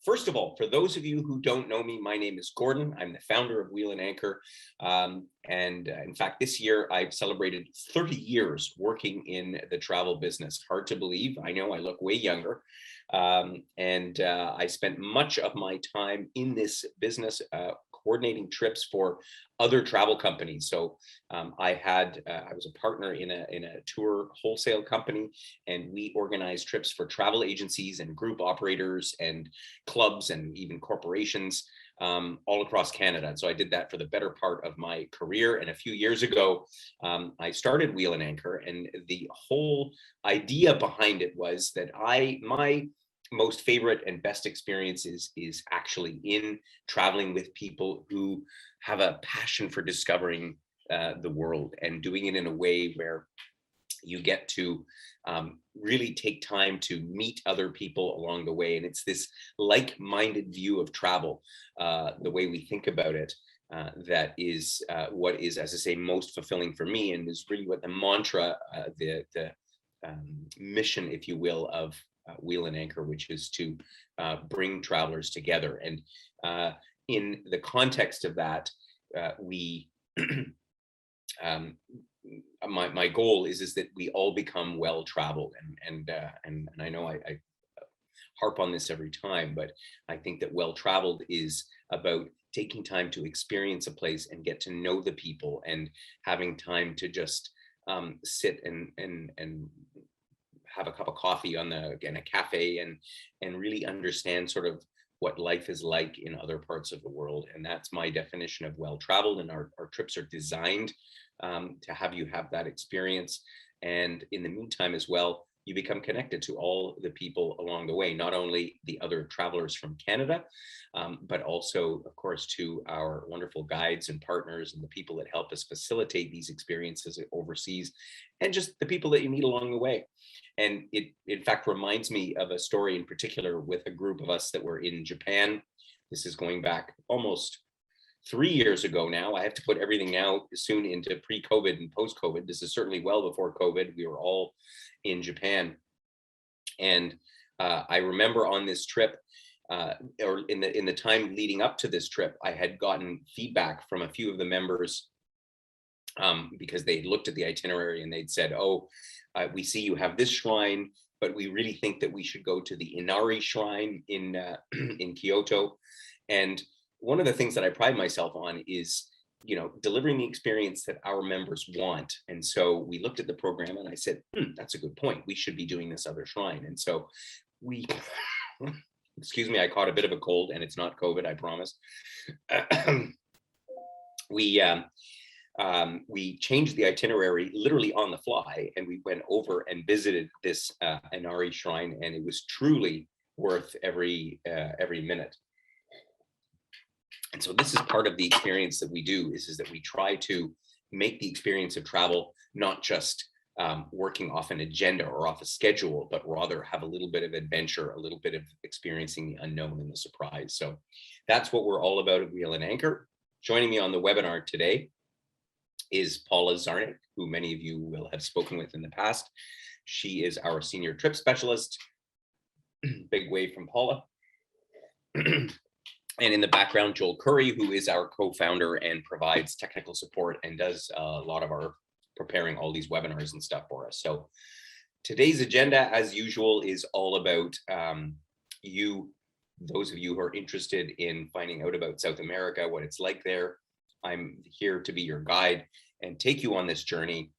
First of all, for those of you who don't know me, my name is Gordon. I'm the founder of Wheel and Anchor. In fact, this year I've celebrated 30 years working in the travel business. Hard to believe. I know I look way younger. I spent much of my time in this business coordinating trips for other travel companies. So I was a partner in a tour wholesale company, and we organized trips for travel agencies and group operators and clubs and even corporations all across Canada. And so I did that for the better part of my career. And a few years ago, I started Wheel and Anchor, and the whole idea behind it was that my most favorite and best experiences is actually in traveling with people who have a passion for discovering the world, and doing it in a way where you get to really take time to meet other people along the way. And it's this like-minded view of travel, the way we think about it, that is what is, as I say, most fulfilling for me, and is really what the mantra, the mission, if you will, of Wheel and Anchor, which is to bring travelers together. And in the context of that, my goal is that we all become well traveled, and I know I harp on this every time, but I think that well traveled is about taking time to experience a place and get to know the people, and having time to just sit and have a cup of coffee in a cafe, and really understand sort of what life is like in other parts of the world. And that's my definition of well traveled. And our trips are designed to have you have that experience. And in the meantime as well, you become connected to all the people along the way, not only the other travelers from Canada, but also, of course, to our wonderful guides and partners and the people that help us facilitate these experiences overseas, and just the people that you meet along the way. And it, in fact, reminds me of a story in particular with a group of us that were in Japan. This is going back almost 3 years ago now. I have to put everything now soon into pre-COVID and post-COVID. This is certainly well before COVID. We were all in Japan. And I remember on this trip, or in the time leading up to this trip, I had gotten feedback from a few of the members, because they looked at the itinerary and they'd said, "Oh, we see you have this shrine, but we really think that we should go to the Inari shrine in Kyoto." And one of the things that I pride myself on is, delivering the experience that our members want. And so we looked at the program and I said, that's a good point. We should be doing this other shrine. And so we, excuse me, I caught a bit of a cold, and it's not COVID, I promise. We changed the itinerary literally on the fly, and we went over and visited this Inari shrine, and it was truly worth every minute. And so this is part of the experience that we do, is that we try to make the experience of travel not just working off an agenda or off a schedule, but rather have a little bit of adventure, a little bit of experiencing the unknown and the surprise. So that's what we're all about at Wheel and Anchor. Joining me on the webinar today is Paula Zarnik, who many of you will have spoken with in the past. She is our senior trip specialist. Big wave from Paula. And in the background, Joel Curry, who is our co-founder and provides technical support and does a lot of our preparing all these webinars and stuff for us. So today's agenda, as usual, is all about those of you who are interested in finding out about South America, what it's like there. I'm here to be your guide and take you on this journey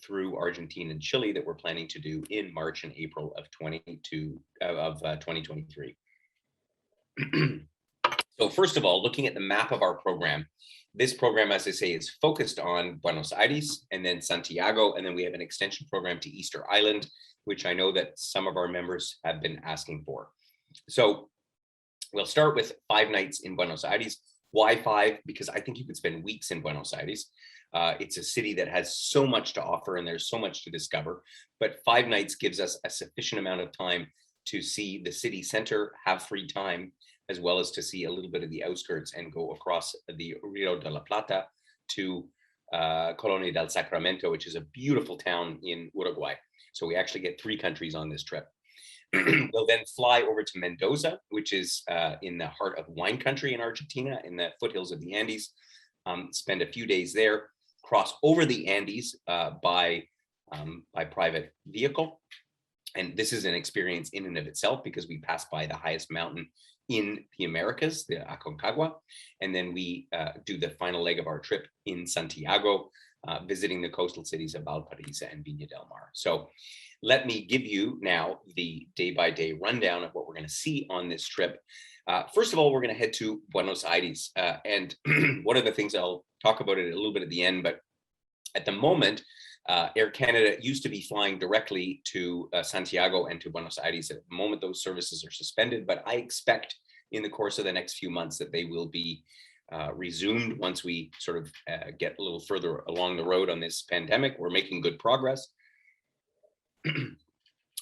through Argentina and Chile that we're planning to do in March and April of 2023. So first of all, looking at the map of our program, this program, as I say, is focused on Buenos Aires and then Santiago, and then we have an extension program to Easter Island, which I know that some of our members have been asking for. So we'll start with 5 nights in Buenos Aires. Why 5? Because I think you could spend weeks in Buenos Aires. It's a city that has so much to offer, and there's so much to discover, but 5 nights gives us a sufficient amount of time to see the city center, have free time, as well as to see a little bit of the outskirts and go across the Rio de la Plata to Colonia del Sacramento, which is a beautiful town in Uruguay. So we actually get 3 countries on this trip. We'll then fly over to Mendoza, which is in the heart of wine country in Argentina, in the foothills of the Andes. Spend a few days there, cross over the Andes by private vehicle. And this is an experience in and of itself, because we pass by the highest mountain in the Americas, the Aconcagua. And then we do the final leg of our trip in Santiago, visiting the coastal cities of Valparaiso and Viña del Mar. So let me give you now the day-by-day rundown of what we're going to see on this trip. First of all, we're going to head to Buenos Aires. And one of the things, I'll talk about it a little bit at the end, but at the moment, Air Canada used to be flying directly to Santiago and to Buenos Aires. At the moment, those services are suspended, but I expect in the course of the next few months that they will be resumed once we sort of get a little further along the road on this pandemic. We're making good progress.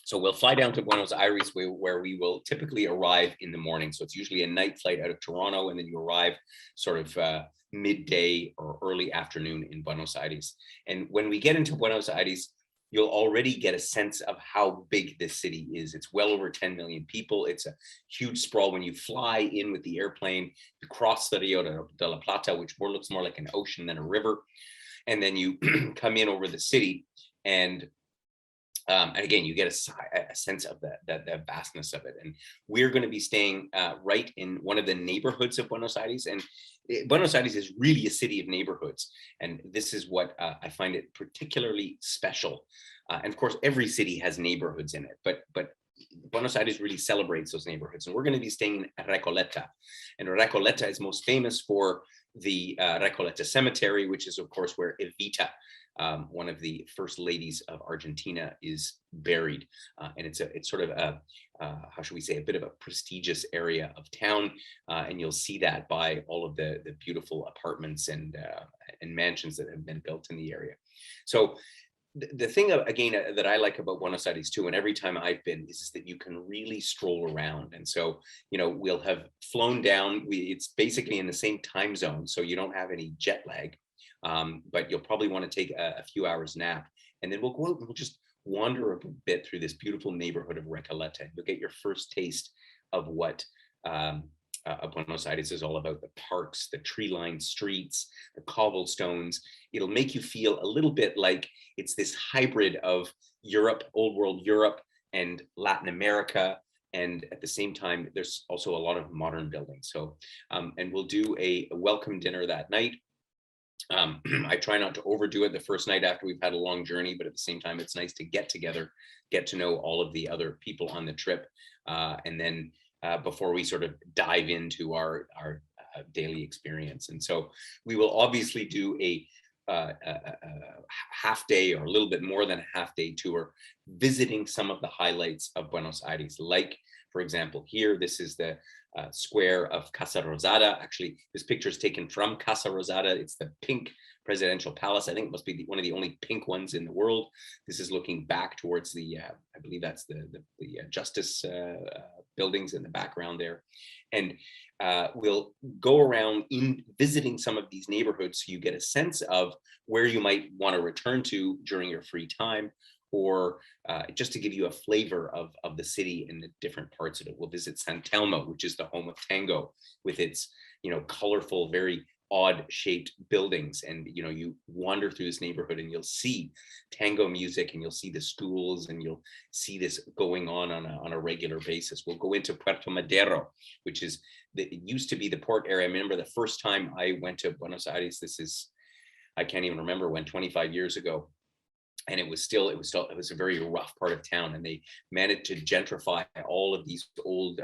So we'll fly down to Buenos Aires, where we will typically arrive in the morning. So it's usually a night flight out of Toronto, and then you arrive sort of midday or early afternoon in Buenos Aires. And when we get into Buenos Aires, you'll already get a sense of how big this city is. It's well over 10 million people. It's a huge sprawl. When you fly in with the airplane, you cross the Rio de la Plata, which looks more like an ocean than a river. And then you come in over the city, and again, you get a sense of the vastness of it. And we're going to be staying right in one of the neighborhoods of Buenos Aires. And Buenos Aires is really a city of neighborhoods. And this is what I find it particularly special. And of course, every city has neighborhoods in it, but Buenos Aires really celebrates those neighborhoods. And we're going to be staying in Recoleta. And Recoleta is most famous for the Recoleta Cemetery, which is, of course, where Evita, one of the first ladies of Argentina, is buried. And it's sort of a, how should we say, a bit of a prestigious area of town. And you'll see that by all of the beautiful apartments and mansions that have been built in the area. So the thing, again, that I like about Buenos Aires too, and every time I've been, is that you can really stroll around. And so, we'll have flown down. It's basically in the same time zone, so you don't have any jet lag. But you'll probably want to take a few hours nap, and then we'll go out and we'll just wander a bit through this beautiful neighborhood of Recoleta. You'll get your first taste of what Buenos Aires is all about: the parks, the tree-lined streets, the cobblestones. It'll make you feel a little bit like it's this hybrid of Europe, old world Europe, and Latin America. And at the same time, there's also a lot of modern buildings. So, and we'll do a welcome dinner that night. I try not to overdo it the first night after we've had a long journey, but at the same time, it's nice to get together, get to know all of the other people on the trip, and then before we sort of dive into our daily experience. And so we will obviously do a half day, or a little bit more than a half day tour, visiting some of the highlights of Buenos Aires. Like, for example, here, this is the square of Casa Rosada. Actually, this picture is taken from Casa Rosada. It's the pink presidential palace. I think it must be one of the only pink ones in the world. This is looking back towards the, I believe that's the justice buildings in the background there. And we'll go around in visiting some of these neighborhoods, so you get a sense of where you might want to return to during your free time, or just to give you a flavor of the city and the different parts of it. We'll visit San Telmo, which is the home of tango, with its colorful, very odd shaped buildings. And you wander through this neighborhood and you'll see tango music, and you'll see the schools, and you'll see this going on a regular basis. We'll go into Puerto Madero, which is it used to be the port area. I remember the first time I went to Buenos Aires, I can't even remember when, 25 years ago. And it was a very rough part of town, and they managed to gentrify all of these old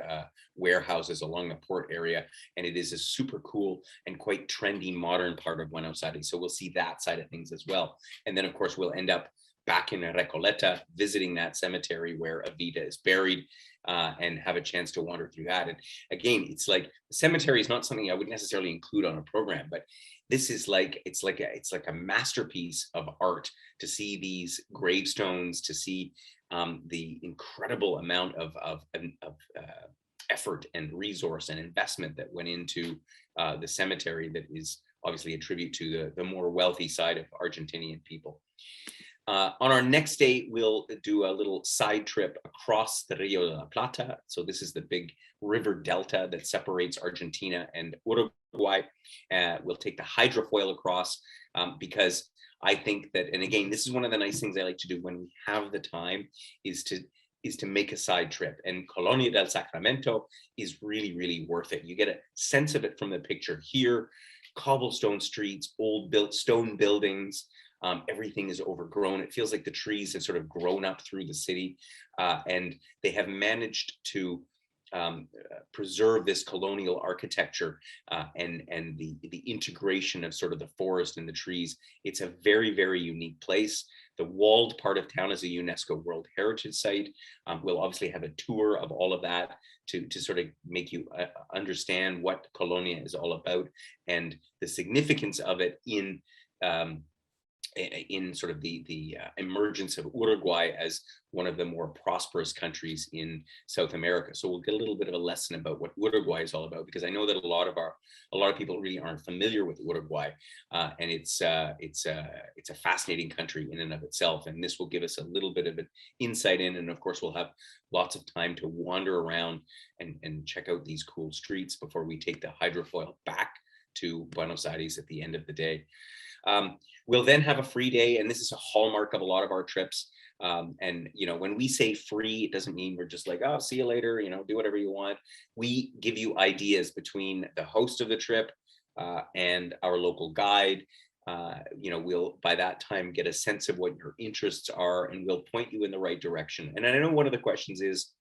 warehouses along the port area. And it is a super cool and quite trendy modern part of Buenos Aires. So we'll see that side of things as well. And then, of course, we'll end up back in Recoleta, visiting that cemetery where Evita is buried, and have a chance to wander through that. And again, it's like, the cemetery is not something I would necessarily include on a program, but this is like, it's like a masterpiece of art to see these gravestones, to see the incredible amount of effort and resource and investment that went into the cemetery, that is obviously a tribute to the more wealthy side of Argentinian people. On our next day, we'll do a little side trip across the Rio de la Plata. So this is the big river delta that separates Argentina and Uruguay. We'll take the hydrofoil across because I think that, and again, this is one of the nice things I like to do when we have the time, is to make a side trip. And Colonia del Sacramento is really, really worth it. You get a sense of it from the picture here. Cobblestone streets, old built stone buildings. Everything is overgrown. It feels like the trees have sort of grown up through the city, and they have managed to preserve this colonial architecture and the integration of sort of the forest and the trees. It's a very, very unique place. The walled part of town is a UNESCO World Heritage Site. We'll obviously have a tour of all of that to sort of make you understand what Colonia is all about and the significance of it in sort of the emergence of Uruguay as one of the more prosperous countries in South America. So we'll get a little bit of a lesson about what Uruguay is all about, because I know that a lot of people really aren't familiar with Uruguay, and it's a fascinating country in and of itself. And this will give us a little bit of an insight in, and of course we'll have lots of time to wander around and check out these cool streets before we take the hydrofoil back to Buenos Aires at the end of the day. We'll then have a free day, and this is a hallmark of a lot of our trips. And when we say free, it doesn't mean we're just like, oh, see you later, do whatever you want. We give you ideas between the host of the trip and our local guide. We'll by that time get a sense of what your interests are, and we'll point you in the right direction. And I know one of the questions is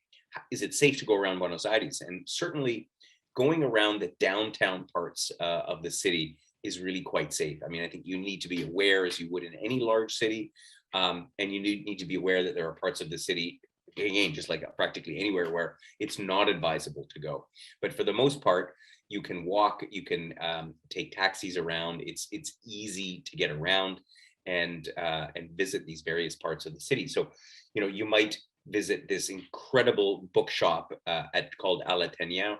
it safe to go around Buenos Aires? And certainly going around the downtown parts of the city is really quite safe. I mean, I think you need to be aware, as you would in any large city, and you need to be aware that there are parts of the city, again, just like practically anywhere, where it's not advisable to go. But for the most part, you can walk, you can take taxis around. It's easy to get around and visit these various parts of the city. So, you might visit this incredible bookshop called Ateneo,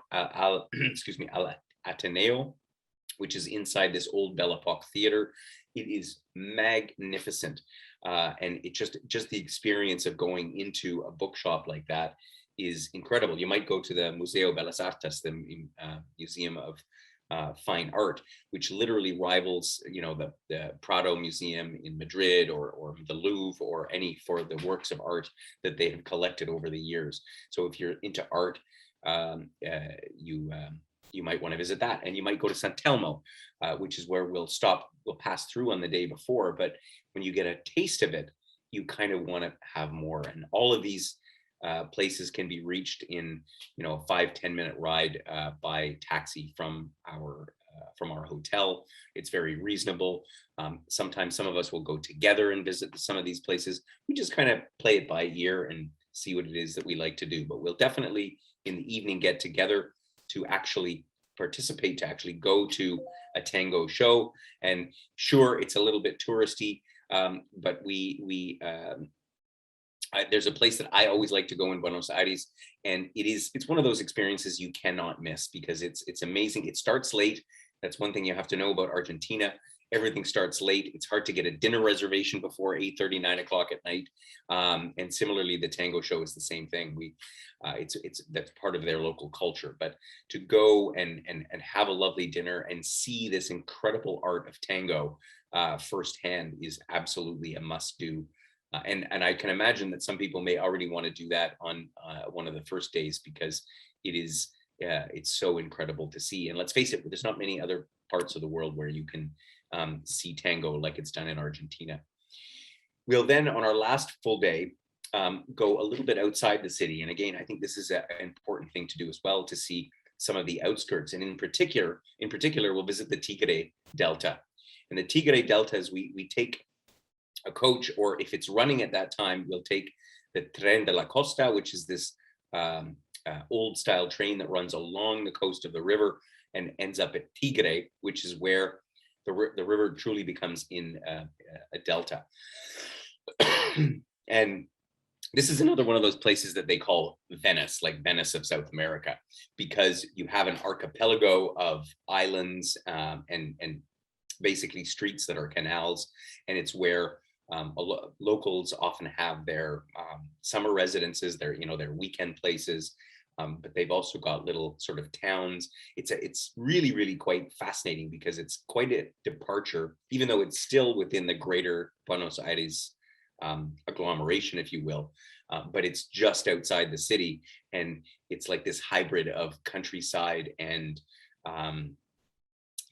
which is inside this old Belle Epoque theater. It is magnificent. And it just the experience of going into a bookshop like that is incredible. You might go to the Museo Bellas Artes, the Museum of Fine Art, which literally rivals, the Prado Museum in Madrid or the Louvre or any for the works of art that they have collected over the years. So if you're into art, you might want to visit that, and you might go to San Telmo, which is where we'll pass through on the day before. But when you get a taste of it, you kind of want to have more. And all of these places can be reached in, a 5-10 minute ride by taxi from our hotel. It's very reasonable. Sometimes some of us will go together and visit some of these places. We just kind of play it by ear and see what it is that we like to do. But we'll definitely in the evening get together to actually participate, to actually go to a tango show. And sure, it's a little bit touristy, but there's a place that I always like to go in Buenos Aires, and it's one of those experiences you cannot miss, because it's amazing. It starts late. That's one thing you have to know about Argentina. Everything starts late. It's hard to get a dinner reservation before 8:30, 9 o'clock at night. And similarly, the tango show is the same thing. That's part of their local culture. But to go and have a lovely dinner and see this incredible art of tango firsthand is absolutely a must do. And I can imagine that some people may already want to do that on one of the first days, because it's so incredible to see. And let's face it, there's not many other parts of the world where you can see tango like it's done in Argentina. We'll then, on our last full day, go a little bit outside the city. And again, I think this is an important thing to do as well, to see some of the outskirts. And in particular, we'll visit the Tigre Delta. And the Tigre Delta is we take a coach, or if it's running at that time, we'll take the Tren de la Costa, which is this old style train that runs along the coast of the river and ends up at Tigre, which is where the river truly becomes in a delta. And this is another one of those places that they call Venice, like Venice of South America, because you have an archipelago of islands and basically streets that are canals. And it's where Locals often have their summer residences, their their weekend places, but they've also got little sort of towns. It's really quite fascinating because it's quite a departure, even though it's still within the greater Buenos Aires agglomeration, if you will. But it's just outside the city, and it's like this hybrid of countryside and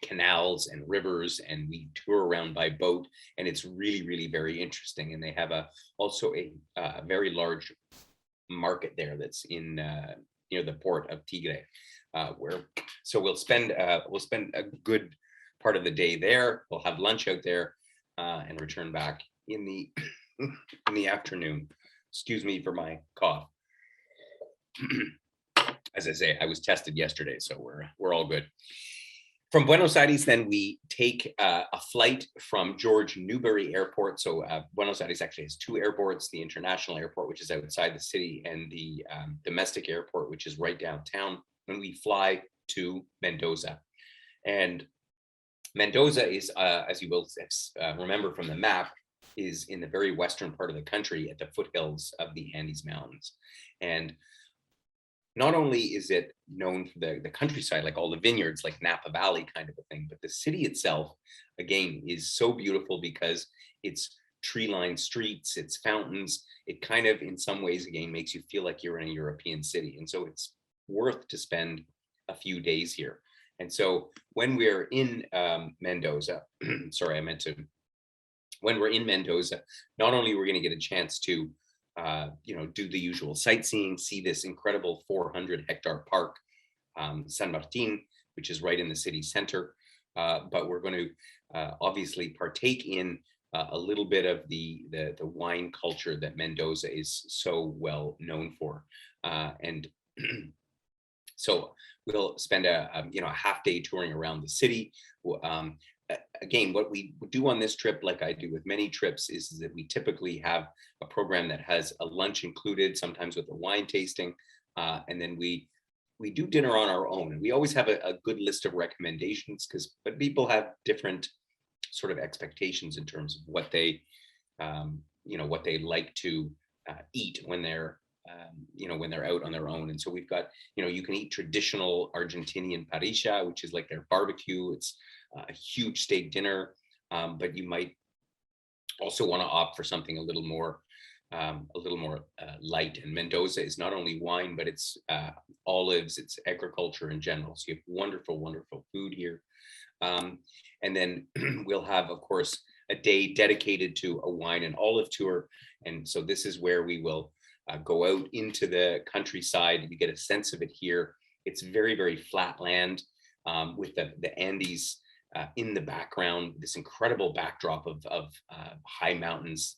canals and rivers, and we tour around by boat, and it's really very interesting. And they have also a very large market there that's in near the port of Tigre, so we'll spend a good part of the day there. We'll have lunch out there and return back in the in the afternoon. Excuse me for my cough. As I say, I was tested yesterday, so we're all good. From Buenos Aires, then we take a flight from George Newberry Airport. So Buenos Aires actually has two airports: the international airport, which is outside the city, and the domestic airport, which is right downtown. And we fly to Mendoza. And Mendoza is, as you will remember from the map, is in the very western part of the country at the foothills of the Andes Mountains. And not only is it known for the countryside, like all the vineyards, like Napa Valley kind of a thing, but the city itself, again, is so beautiful because it's tree-lined streets, it's fountains. It kind of, in some ways, again, makes you feel like you're in a European city. And so it's worth to spend a few days here. And so when we're in Mendoza, sorry, I meant to, when we're in Mendoza, not only we're going to get a chance to do the usual sightseeing, see this incredible 400-hectare park, San Martin, which is right in the city center. But we're going to obviously partake in a little bit of the wine culture that Mendoza is so well known for. And so we'll spend a half day touring around the city. Again, what we do on this trip, like I do with many trips, is that we typically have a program that has a lunch included, sometimes with a wine tasting, and then we do dinner on our own. And we always have a good list of recommendations, but people have different sort of expectations in terms of what they what they like to eat when they're when they're out on their own. And so we've got, you can eat traditional Argentinian parrilla, which is like their barbecue. It's a huge steak dinner, but you might also want to opt for something a little more light. And Mendoza is not only wine, but it's olives, it's agriculture in general. So you have wonderful food here. And then we'll have, of course, a day dedicated to a wine and olive tour. And so this is where we will go out into the countryside. You get a sense of it here. It's very flat land with the Andes in the background, this incredible backdrop of high mountains.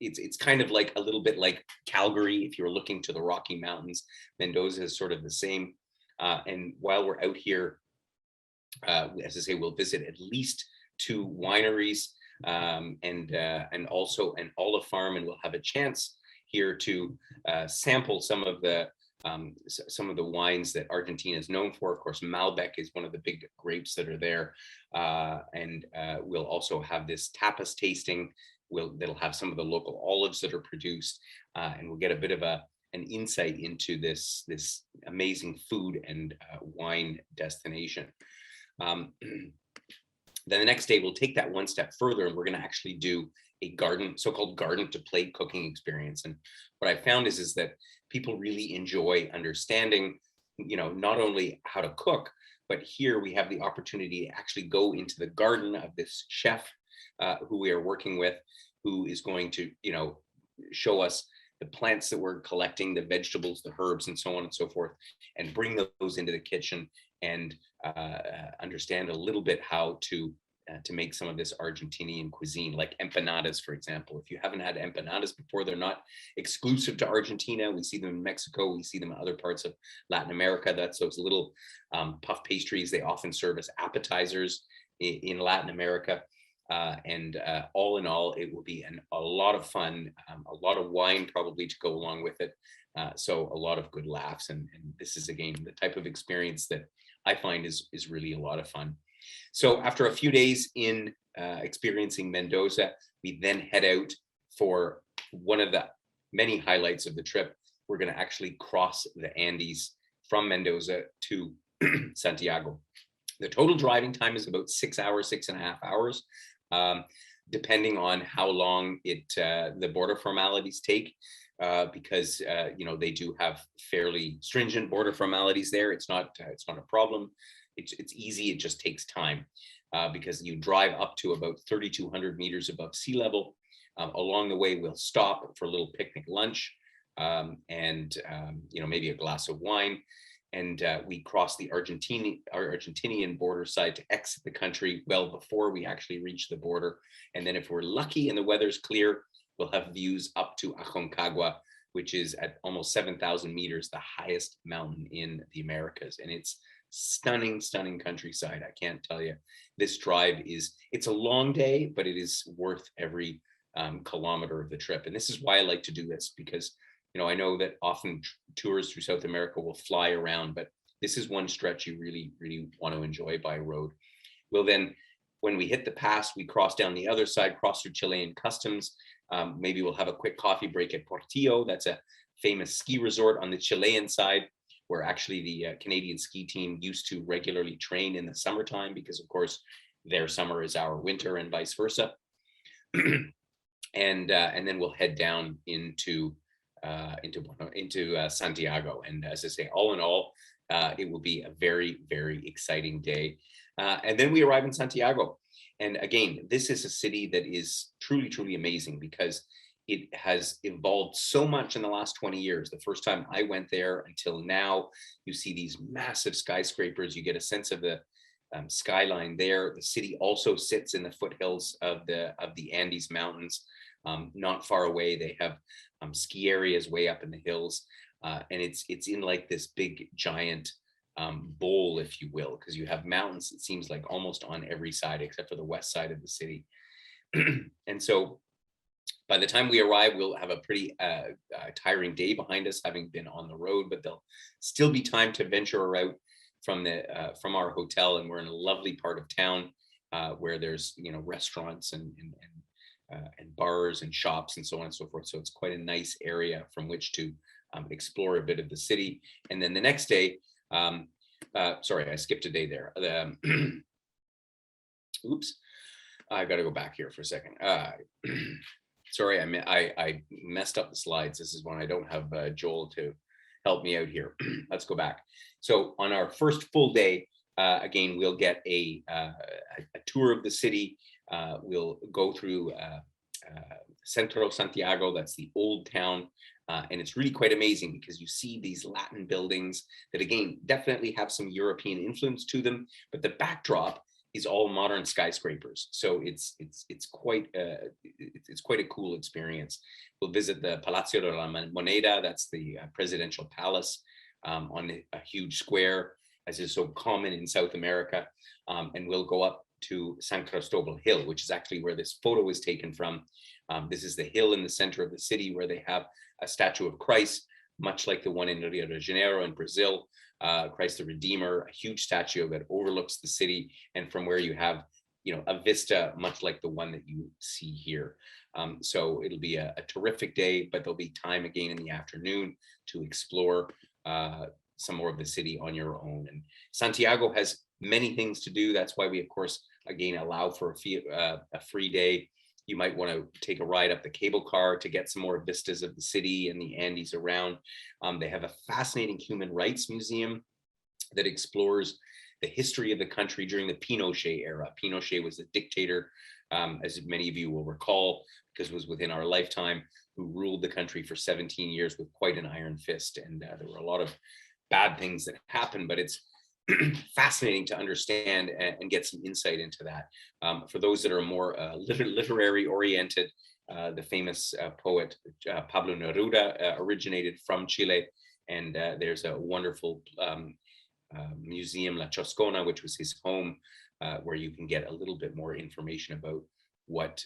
It's kind of like a little bit like Calgary, if you're looking to the Rocky Mountains. Mendoza is sort of the same. And while we're out here, as I say, we'll visit at least 2 wineries and also an olive farm, and we'll have a chance here to sample some of the wines that Argentina is known for. Of course, Malbec is one of the big grapes that are there. And we'll also have this tapas tasting. That'll have some of the local olives that are produced. And we'll get a bit of an insight into this amazing food and wine destination. Then the next day, we'll take that one step further, and we're going to actually do a so-called garden to plate cooking experience. And what I found is that people really enjoy understanding, not only how to cook, but here we have the opportunity to actually go into the garden of this chef who we are working with, who is going to, show us the plants that we're collecting, the vegetables, the herbs, and so on and so forth, and bring those into the kitchen and understand a little bit how to make some of this Argentinian cuisine, like empanadas, for example. If you haven't had empanadas before, they're not exclusive to Argentina. We see them in Mexico. We see them in other parts of Latin America. That's those little puff pastries. They often serve as appetizers in Latin America. And all in all, it will be a lot of fun, a lot of wine probably to go along with it. So a lot of good laughs. And this is, again, the type of experience that I find is really a lot of fun. So after a few days in experiencing Mendoza, we then head out for one of the many highlights of the trip. We're going to actually cross the Andes from Mendoza to Santiago. The total driving time is about 6 hours, 6.5 hours, depending on how long the border formalities take, because they do have fairly stringent border formalities there. It's not a problem. It's easy. It just takes time because you drive up to about 3,200 meters above sea level. Along the way, we'll stop for a little picnic lunch and maybe a glass of wine. And we cross the Argentinian border side to exit the country well before we actually reach the border. And then if we're lucky and the weather's clear, we'll have views up to Aconcagua, which is at almost 7,000 meters, the highest mountain in the Americas. And it's stunning, stunning countryside. I can't tell you. This drive it's a long day, but it is worth every kilometer of the trip. And this is why I like to do this, because I know that often tours through South America will fly around, but this is one stretch you really, really want to enjoy by road. We'll then, when we hit the pass, we cross down the other side, cross through Chilean customs. Maybe we'll have a quick coffee break at Portillo. That's a famous ski resort on the Chilean side, where actually the Canadian ski team used to regularly train in the summertime, because of course their summer is our winter and vice versa. And then we'll head down into Santiago. And as I say, all in all, it will be a very, very exciting day. And then we arrive in Santiago. And again, this is a city that is truly, truly amazing, because it has evolved so much in the last 20 years. The first time I went there until now, you see these massive skyscrapers. You get a sense of the skyline there. The city also sits in the foothills of the Andes Mountains. Not far away, they have ski areas way up in the hills, and it's in like this big giant bowl, if you will, because you have mountains, it seems like, almost on every side except for the west side of the city. And so by the time we arrive, we'll have a pretty tiring day behind us, having been on the road, but there'll still be time to venture out from our hotel. And we're in a lovely part of town where there's restaurants and bars and shops and so on and so forth. So it's quite a nice area from which to explore a bit of the city. And then the next day, sorry, I skipped a day there. Oops, I got to go back here for a second. Sorry, I messed up the slides. This is when I don't have Joel to help me out here. Let's go back. So on our first full day, again, we'll get a tour of the city. We'll go through Centro Santiago, that's the old town, and it's really quite amazing because you see these Latin buildings that, again, definitely have some European influence to them, but the backdrop is all modern skyscrapers. So it's quite a cool experience. We'll visit the Palacio de la Moneda, that's the presidential palace on a huge square, as is so common in South America, and we'll go up to San Cristobal Hill, which is actually where this photo is taken from. This is the hill in the center of the city where they have a statue of Christ, much like the one in Rio de Janeiro in Brazil, Christ the Redeemer, a huge statue that overlooks the city, and from where you have a vista much like the one that you see here. So it'll be a terrific day, but there'll be time again in the afternoon to explore some more of the city on your own. And Santiago has many things to do. That's why we, of course, again, allow for a free day. You might want to take a ride up the cable car to get some more vistas of the city and the Andes around. They have a fascinating human rights museum that explores the history of the country during the Pinochet era. Pinochet was a dictator, as many of you will recall, because it was within our lifetime, who ruled the country for 17 years with quite an iron fist. And there were a lot of bad things that happened, but it's fascinating to understand and get some insight into that. For those that are more literary oriented, the famous poet Pablo Neruda originated from Chile, and there's a wonderful museum, La Choscona, which was his home, where you can get a little bit more information about what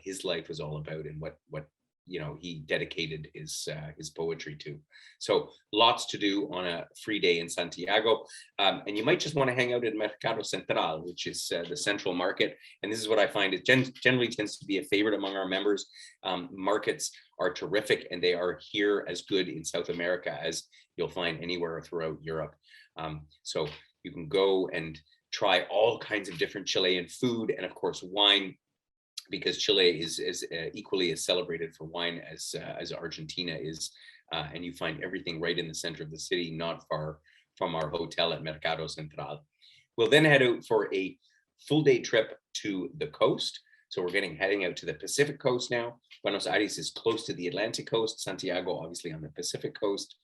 his life was all about and what he dedicated his poetry to. So lots to do on a free day in Santiago. And you might just want to hang out at Mercado Central, which is the central market. And this is what I find, it generally tends to be a favorite among our members. Markets are terrific, and they are here as good in South America as you'll find anywhere throughout Europe. So you can go and try all kinds of different Chilean food, and of course wine, because Chile is equally as celebrated for wine as Argentina is. And you find everything right in the center of the city, not far from our hotel at Mercado Central. We'll then head out for a full day trip to the coast. So we're heading out to the Pacific coast now. Buenos Aires is close to the Atlantic coast, Santiago obviously on the Pacific coast.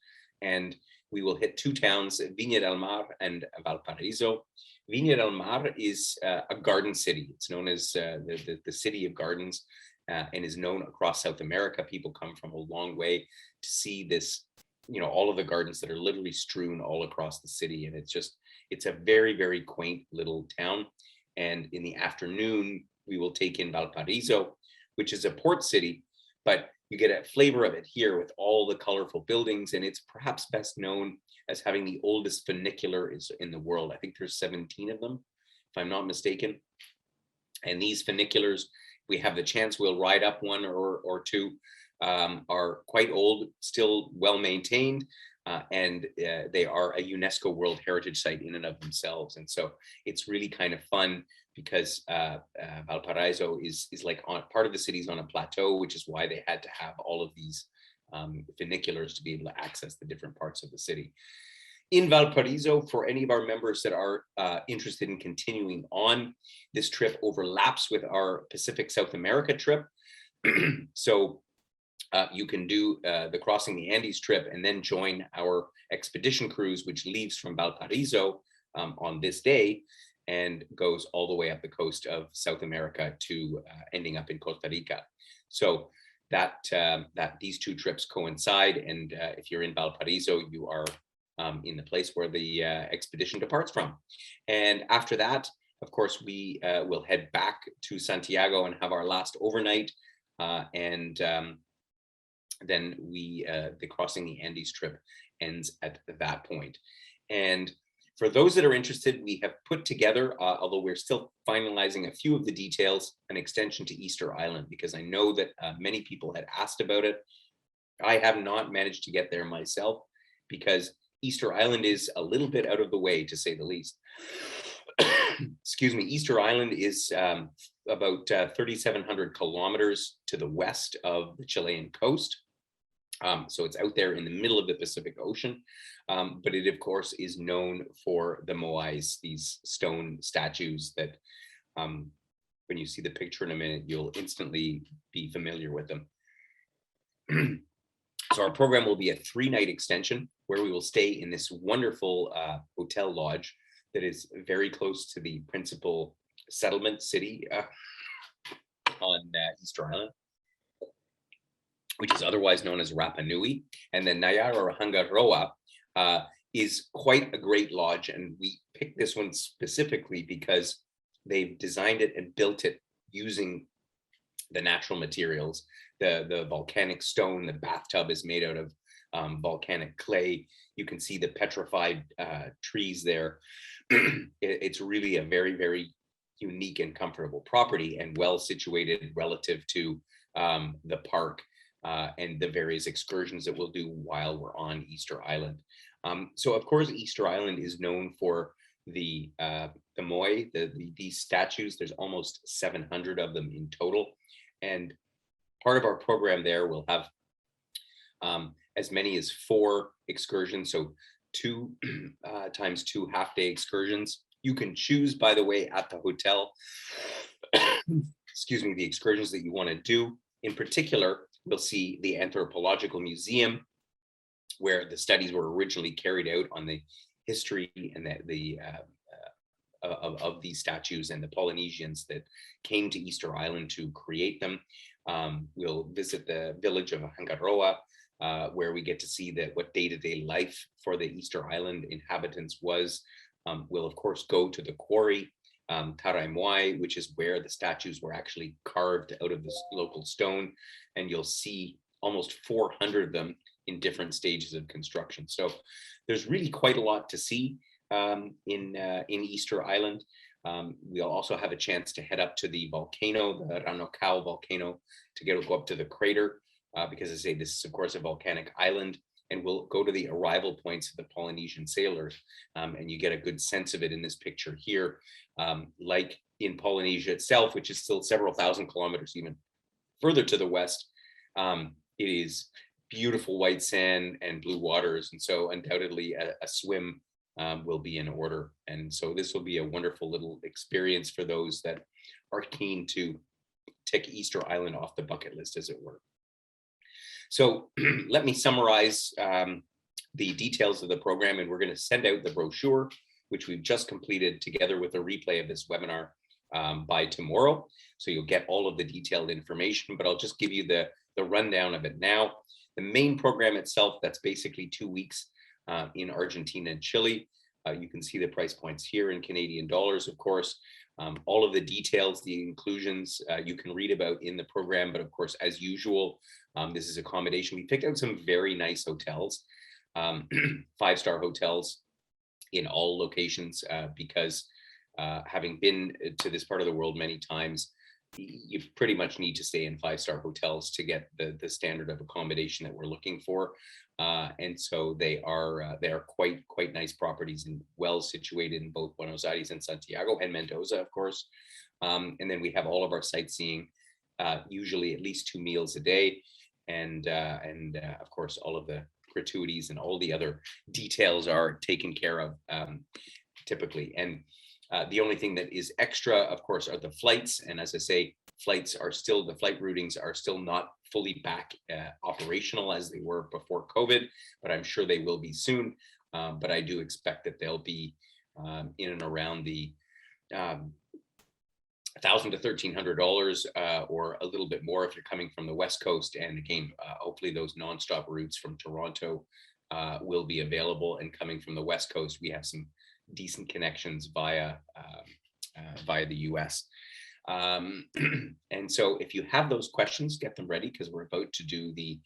And we will hit two towns, Viña del Mar and Valparaíso. Viña del Mar is a garden city. It's known as the city of gardens, and is known across South America. People come from a long way to see this, all of the gardens that are literally strewn all across the city. And it's a very, very quaint little town. And in the afternoon, we will take in Valparaíso, which is a port city, but you get a flavor of it here with all the colorful buildings. And it's perhaps best known as having the oldest funicular in the world. I think there's 17 of them, if I'm not mistaken. And these funiculars, we have the chance, we'll ride up one or two, are quite old, still well maintained, and they are a UNESCO World Heritage Site in and of themselves. And so it's really kind of fun because Valparaíso is like part of the city's on a plateau, which is why they had to have all of these funiculars to be able to access the different parts of the city. In Valparaíso, for any of our members that are interested in continuing on, this trip overlaps with our Pacific South America trip. So you can do the Crossing the Andes trip and then join our expedition cruise, which leaves from Valparaíso on this day and goes all the way up the coast of South America to ending up in Costa Rica. So that these two trips coincide, and if you're in Valparaíso, you are in the place where the expedition departs from. And after that, of course, we will head back to Santiago and have our last overnight, and then the Crossing the Andes trip ends at that point. And for those that are interested, we have put together, although we're still finalizing a few of the details, an extension to Easter Island, because I know that many people had asked about it. I have not managed to get there myself because Easter Island is a little bit out of the way, to say the least. Excuse me. Easter Island is about 3,700 kilometers to the west of the Chilean coast. So it's out there in the middle of the Pacific Ocean, but it, of course, is known for the moais, these stone statues that when you see the picture in a minute, you'll instantly be familiar with them. So our program will be a 3-night extension where we will stay in this wonderful hotel lodge that is very close to the principal settlement city on Easter Island, which is otherwise known as Rapa Nui. And then Nayara Hangaroa is quite a great lodge. And we picked this one specifically because they've designed it and built it using the natural materials, the volcanic stone. The bathtub is made out of volcanic clay. You can see the petrified trees there. It's really a very, very unique and comfortable property, and well situated relative to the park and the various excursions that we'll do while we're on Easter Island. So of course, Easter Island is known for the moai, these statues. There's almost 700 of them in total. And part of our program there will have as many as 4 excursions. So 2 times 2 half-day excursions. You can choose, by the way, at the hotel, excuse me, the excursions that you want to do. In particular, we'll see the Anthropological Museum, where the studies were originally carried out on the history and of these statues and the Polynesians that came to Easter Island to create them. We'll visit the village of Hangaroa, where we get to see what day-to-day life for the Easter Island inhabitants was. We'll, of course, go to the quarry Taraimwai, which is where the statues were actually carved out of this local stone. And you'll see almost 400 of them in different stages of construction. So there's really quite a lot to see in Easter Island. We'll also have a chance to head up to the volcano, the Ranocao volcano, to go up to the crater, because as I say, this is of course a volcanic island, and we'll go to the arrival points of the Polynesian sailors, and you get a good sense of it in this picture here. Like in Polynesia itself, which is still several thousand kilometers even further to the west, it is beautiful white sand and blue waters, and so undoubtedly a swim will be in order. And so this will be a wonderful little experience for those that are keen to tick Easter Island off the bucket list, as it were. So let me summarize the details of the program, and we're going to send out the brochure, which we've just completed, together with a replay of this webinar by tomorrow. So you'll get all of the detailed information, but I'll just give you the rundown of it now. The main program itself, that's basically 2 weeks in Argentina and Chile. You can see the price points here in Canadian dollars, of course. All of the details, the inclusions, you can read about in the program, but of course, as usual, this is accommodation. We picked out some very nice hotels, 5-star hotels in all locations, because having been to this part of the world many times, you pretty much need to stay in 5-star hotels to get the standard of accommodation that we're looking for. And so they are quite nice properties and well situated in both Buenos Aires and Santiago, and Mendoza, of course. And then we have all of our sightseeing, usually at least 2 meals a day, and of course all of the gratuities and all the other details are taken care of typically. And the only thing that is extra, of course, are the flights. And as I say, the flight routings are still not fully back operational as they were before COVID, but I'm sure they will be soon. But I do expect that they'll be in and around the $1,000 to $1,300 or a little bit more if you're coming from the West Coast. And again, hopefully those nonstop routes from Toronto will be available. And coming from the West Coast, we have some decent connections via the US. And so if you have those questions, get them ready, because we're about to do the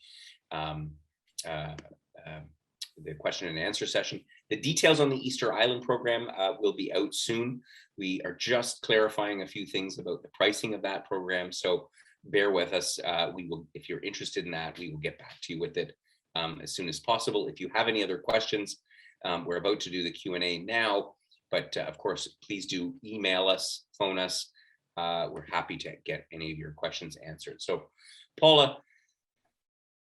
question and answer session. The details on the Easter Island program will be out soon. We are just clarifying a few things about the pricing of that program, so bear with us. We will, if you're interested in that, we will get back to you with it as soon as possible. If you have any other questions, we're about to do the Q&A now, but of course, please do email us, phone us. We're happy to get any of your questions answered. So, Paula.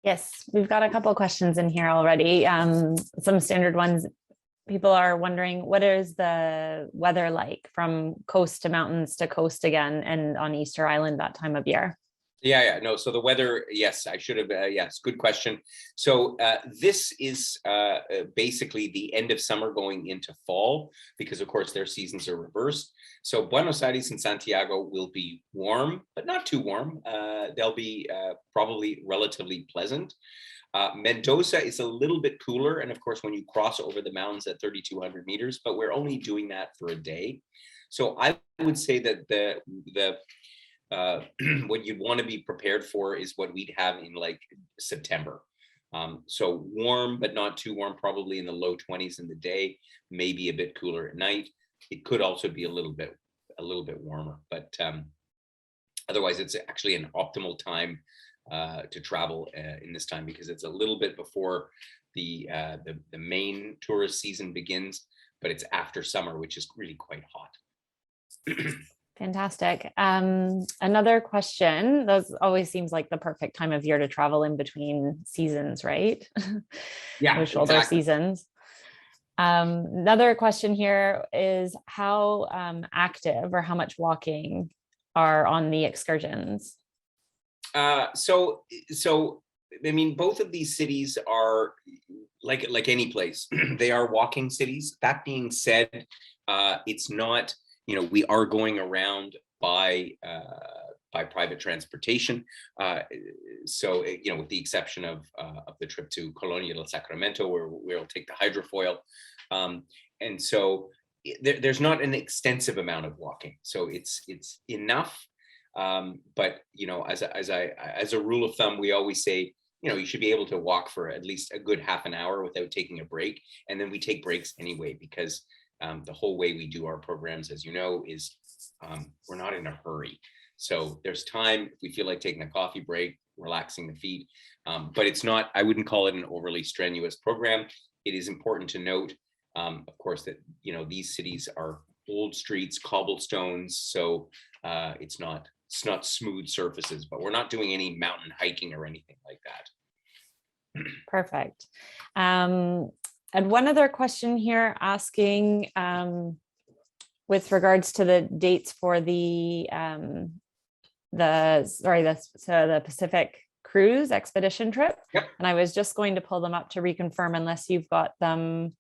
Yes, we've got a couple of questions in here already. Some standard ones. People are wondering, what is the weather like from coast to mountains to coast again, and on Easter Island that time of year? No, so the weather, yes, I should have, yes, good question. So this is basically the end of summer going into fall, because of course their seasons are reversed. So Buenos Aires and Santiago will be warm, but not too warm. They'll be probably relatively pleasant. Mendoza is a little bit cooler, and of course when you cross over the mountains at 3,200 meters, but we're only doing that for a day. So I would say that what you'd want to be prepared for is what we'd have in like September. So warm, but not too warm, probably in the low 20s in the day, maybe a bit cooler at night. It could also be a little bit warmer, but otherwise it's actually an optimal time to travel in this time, because it's a little bit before the main tourist season begins, but it's after summer, which is really quite hot. Fantastic. Another question, those always seems like the perfect time of year to travel in between seasons, right? Yeah, Those shoulder exactly. seasons. Another question here is how active or how much walking are on the excursions? So I mean, both of these cities are like any place. They are walking cities. That being said, it's not, we are going around by private transportation. So, with the exception of the trip to Colonia del Sacramento, where we'll take the hydrofoil. And so there's not an extensive amount of walking, so it's enough. But as a rule of thumb, we always say, you should be able to walk for at least a good half an hour without taking a break. And then we take breaks anyway, because the whole way we do our programs, as you know, is we're not in a hurry. So there's time if we feel like taking a coffee break, relaxing the feet. But it's not, I wouldn't call it an overly strenuous program. It is important to note, of course, that, these cities are old streets, cobblestones. So it's not smooth surfaces, but we're not doing any mountain hiking or anything like that. Perfect. And one other question here asking with regards to the dates for the Pacific cruise expedition trip. Yep. And I was just going to pull them up to reconfirm, unless you've got them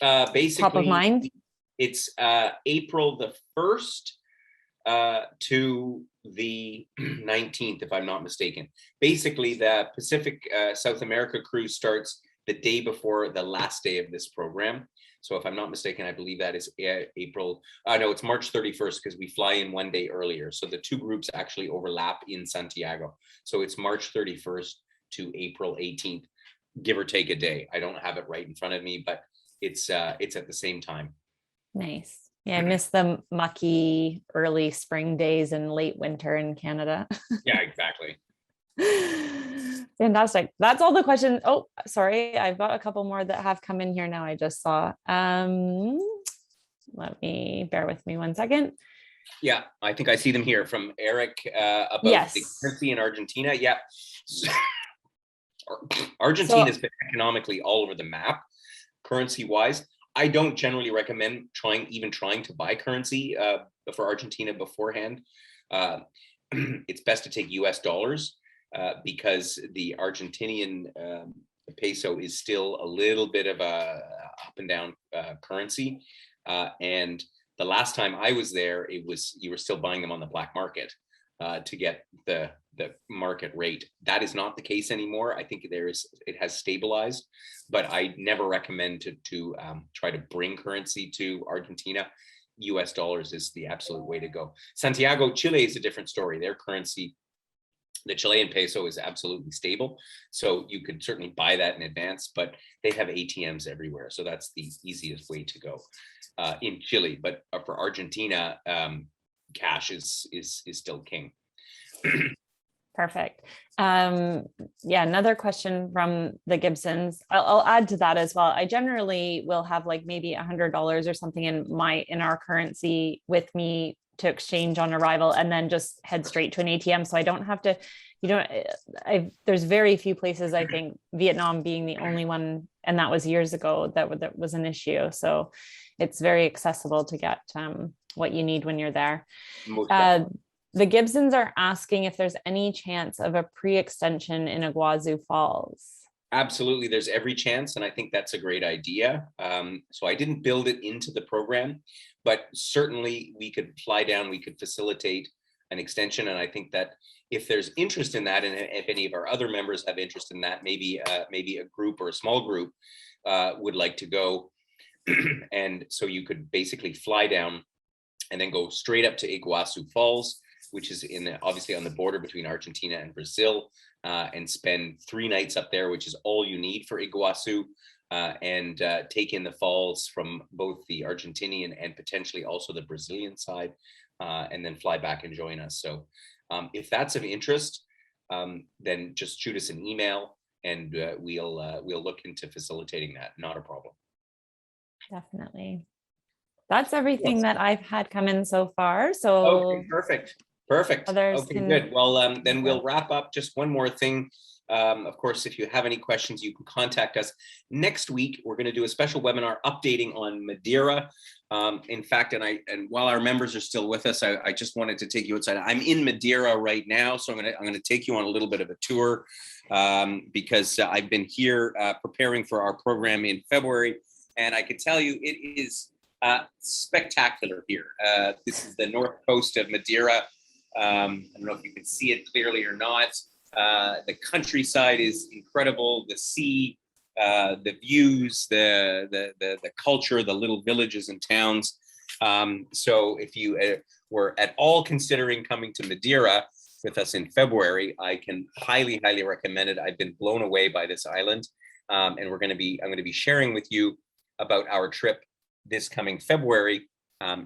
basically top of mind. It's April the 1st to the 19th, if I'm not mistaken. Basically, the Pacific South America cruise starts the day before the last day of this program. So if I'm not mistaken, I believe that is April. No, it's March 31st, because we fly in one day earlier. So the two groups actually overlap in Santiago. So it's March 31st to April 18th, give or take a day. I don't have it right in front of me, but it's at the same time. Nice. Yeah, I miss the mucky early spring days and late winter in Canada. Yeah, exactly. Fantastic. That's all the questions. Oh, sorry. I've got a couple more that have come in here now. I just saw. Let me bear with me 1 second. Yeah, I think I see them here from Eric about the currency in Argentina. Yeah. So, Argentina has been economically all over the map, currency wise. I don't generally recommend trying to buy currency for Argentina beforehand. It's best to take US dollars because the Argentinian peso is still a little bit of a up and down currency. And the last time I was there, you were still buying them on the black market to get the market rate. That is not the case anymore. I think it has stabilized, but I never recommend to try to bring currency to Argentina. US dollars is the absolute way to go. Santiago, Chile is a different story. Their currency, the Chilean peso, is absolutely stable. So you could certainly buy that in advance, but they have ATMs everywhere. So that's the easiest way to go in Chile. But for Argentina, cash is still king. Perfect. Yeah, another question from the Gibsons. I'll add to that as well. I generally will have like maybe $100 or something in our currency with me to exchange on arrival, and then just head straight to an ATM. So I don't have to, there's very few places, I think Vietnam being the only one, and that was years ago, that was an issue. So it's very accessible to get what you need when you're there. The Gibsons are asking if there's any chance of a pre-extension in Iguazu Falls. Absolutely, there's every chance, and I think that's a great idea. So I didn't build it into the program, but certainly we could fly down, we could facilitate an extension, and I think that if there's interest in that, and if any of our other members have interest in that, maybe a group or a small group would like to go, and so you could basically fly down and then go straight up to Iguazu Falls, which is obviously on the border between Argentina and Brazil, and spend 3 nights up there, which is all you need for Iguazu, and take in the falls from both the Argentinian and potentially also the Brazilian side, and then fly back and join us. So if that's of interest, then just shoot us an email, and we'll look into facilitating that. Not a problem. Definitely. That's everything that I've had come in so far. So okay, perfect. Okay, good. Well, then we'll wrap up. Just one more thing. Of course, if you have any questions, you can contact us. Next week, we're going to do a special webinar updating on Madeira. In fact, and while our members are still with us, I just wanted to take you outside. I'm in Madeira right now, so I'm going to take you on a little bit of a tour because I've been here preparing for our program in February, and I can tell you it is spectacular here. This is the north coast of Madeira. I don't know if you can see it clearly or not. The countryside is incredible. The sea the views, the culture, the little villages and towns. So if you were at all considering coming to Madeira with us in February, I can highly, highly recommend it. I've been blown away by this island, and I'm going to be sharing with you about our trip this coming February,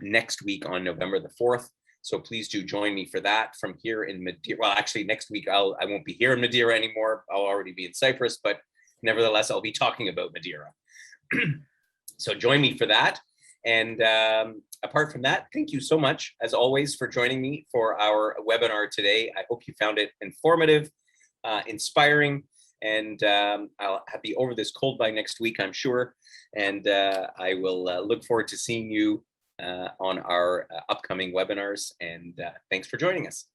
next week on November the 4th. So please do join me for that from here in Madeira. Well, actually, next week I won't be here in Madeira anymore. I'll already be in Cyprus, but nevertheless, I'll be talking about Madeira. So join me for that. And apart from that, thank you so much, as always, for joining me for our webinar today. I hope you found it informative, inspiring, and I'll be over this cold by next week, I'm sure. And I will look forward to seeing you on our upcoming webinars. And thanks for joining us.